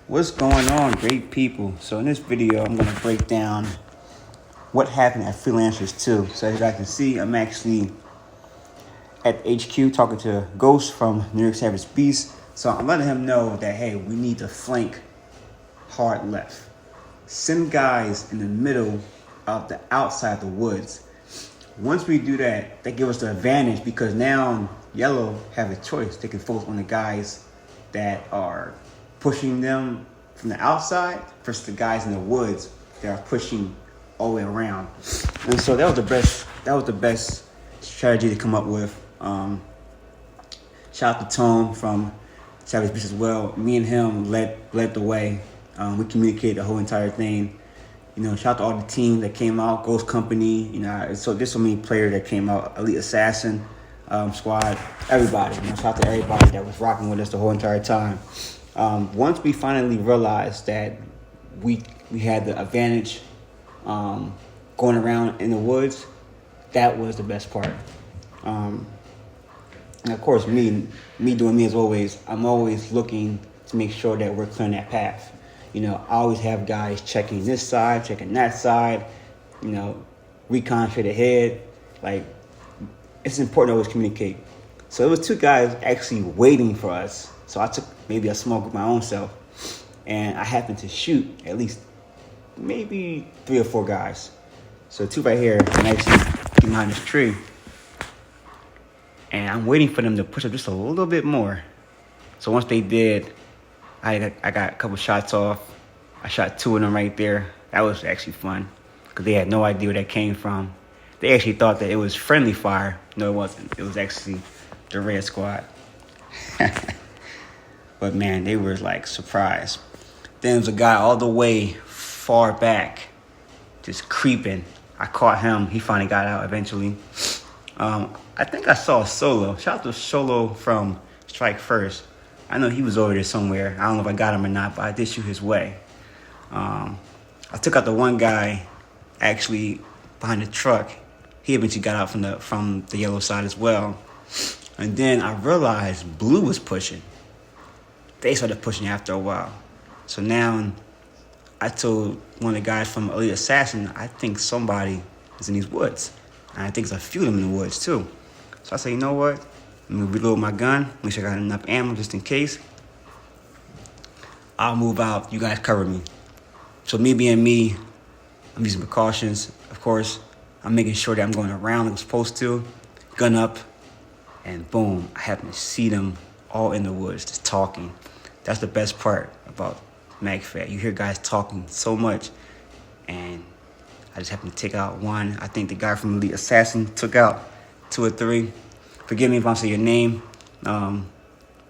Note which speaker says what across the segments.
Speaker 1: What's going on, great people? So in this video, I'm going to break down what happened at Freelancers 2. So as you guys can see, I'm actually at HQ talking to Ghost from New York Savage Beast. So I'm letting him know that, hey, we need to flank hard left. Send guys in the middle of the outside of the woods. Once we do that, that gives us the advantage because now Yellow have a choice. They can focus on the guys that are pushing them from the outside versus the guys in the woods that are pushing all the way around. And so that was the best strategy to come up with. Shout out to Tone from Savage Beast as well. Me and him led the way. We communicated the whole entire thing. You know, shout out to all the team that came out, Ghost Company. You know, so there's so many players that came out, Elite Assassin squad, everybody. You know, shout out to everybody that was rocking with us the whole entire time. Once we finally realized that we had the advantage going around in the woods, that was the best part. And of course, me doing me as always, I'm always looking to make sure that we're clearing that path. You know, I always have guys checking this side, checking that side, you know, recon straight ahead. Like, it's important to always communicate. So it was two guys actually waiting for us. So I took maybe a small group of my own self, and I happened to shoot at least maybe 3 or 4 guys. So 2 right here, and actually behind this tree. And I'm waiting for them to push up just a little bit more. So once they did, I got a couple shots off. I shot 2 of them right there. That was actually fun because they had no idea where that came from. They actually thought that it was friendly fire. No, it wasn't. It was actually the Red Squad. But man, they were like surprised. Then there was a guy all the way far back, just creeping. I caught him. He finally got out eventually. I think I saw Solo. Shout out to Solo from Strike First. I know he was over there somewhere. I don't know if I got him or not, but I did shoot his way. I took out the one guy actually behind the truck. He eventually got out from the yellow side as well. And then I realized Blue was pushing. They started pushing after a while. So now I told one of the guys from Elite Assassin, I think somebody is in these woods. And I think there's a few of them in the woods too. So I said, you know what? I'm going to reload my gun, make sure I got enough ammo just in case. I'll move out. You guys cover me. So me being me, I'm using precautions, of course. I'm making sure that I'm going around like I'm supposed to. Gun up. And boom, I happen to see them all in the woods just talking. That's the best part about MagFat. You hear guys talking so much. And I just happened to take out one. I think the guy from Elite Assassin took out 2 or 3. Forgive me if I don't say your name. But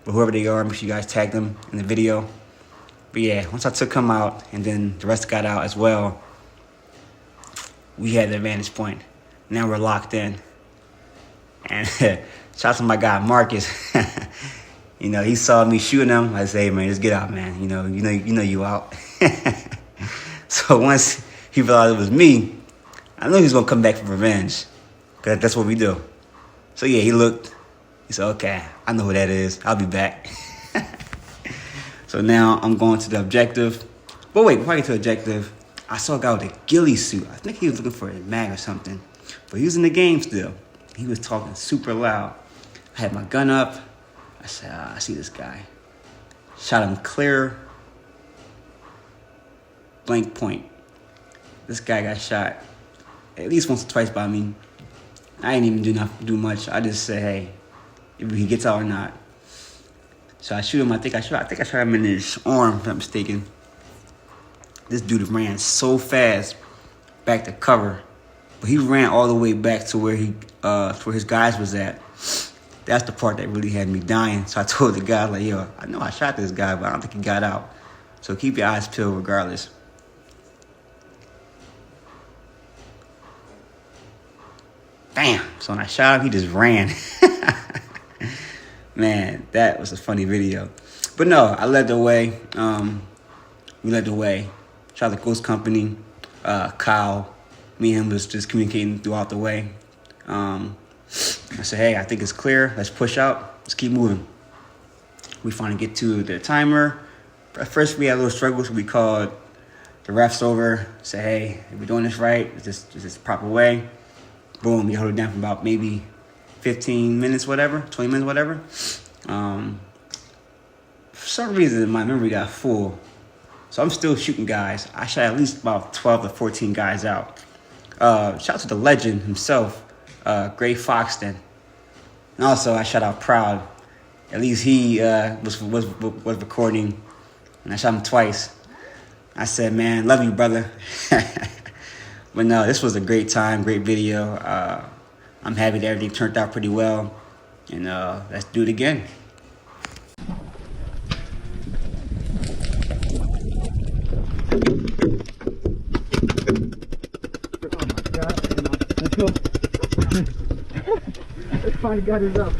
Speaker 1: whoever they are, make sure you guys tag them in the video. But yeah, once I took him out and then the rest got out as well, we had the advantage point. Now we're locked in. And shout out to my guy Marcus. You know, he saw me shooting him. I said, hey man, just get out, man. You know you out. So once he realized it was me, I knew he was gonna come back for revenge. Cause that's what we do. So yeah, he looked. He said, okay, I know who that is. I'll be back. So now I'm going to the objective. But wait, before I get to the objective, I saw a guy with a ghillie suit. I think he was looking for a mag or something. But he was in the game still. He was talking super loud. I had my gun up. I said, I see this guy. Shot him clear. Blank point. This guy got shot at least once or twice by me. I didn't even do much. I just said, hey, if he gets out or not. So I shoot him. I think I shot him in his arm, if I'm not mistaken. This dude ran so fast back to cover, but he ran all the way back to where his guys was at. That's the part that really had me dying. So I told the guy, like, yo, I know I shot this guy, but I don't think he got out. So keep your eyes peeled regardless. Bam! So when I shot him, he just ran. Man, that was a funny video. But no, I led the way. We led the way. Shout out to Ghost Company. Kyle. Me and him was just communicating throughout the way. I said, hey, I think it's clear. Let's push out. Let's keep moving. We finally get to the timer. At first, we had a little struggles. We called the refs over, say, hey, are we doing this right? Is this the proper way? Boom, we held it down for about maybe 15 minutes, whatever, 20 minutes, whatever. For some reason, my memory got full. So I'm still shooting guys. I shot at least about 12 to 14 guys out. Shout out to the legend himself, Gray Foxton. And also, I shot out Proud. At least he was recording, and I shot him twice. I said, man, love you, brother. But no, this was a great time, great video. I'm happy that everything turned out pretty well. And let's do it again.
Speaker 2: Let's go. Let's finally got it up.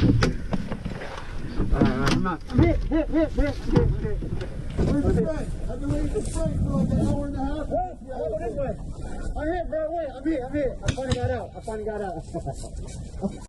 Speaker 2: I'm out. I'm hit. Where's the spray? I've been waiting for spray for like an hour and a half. Yeah, I'll go this way. I'm hit, bro. Wait, I'm hit. I finally got out.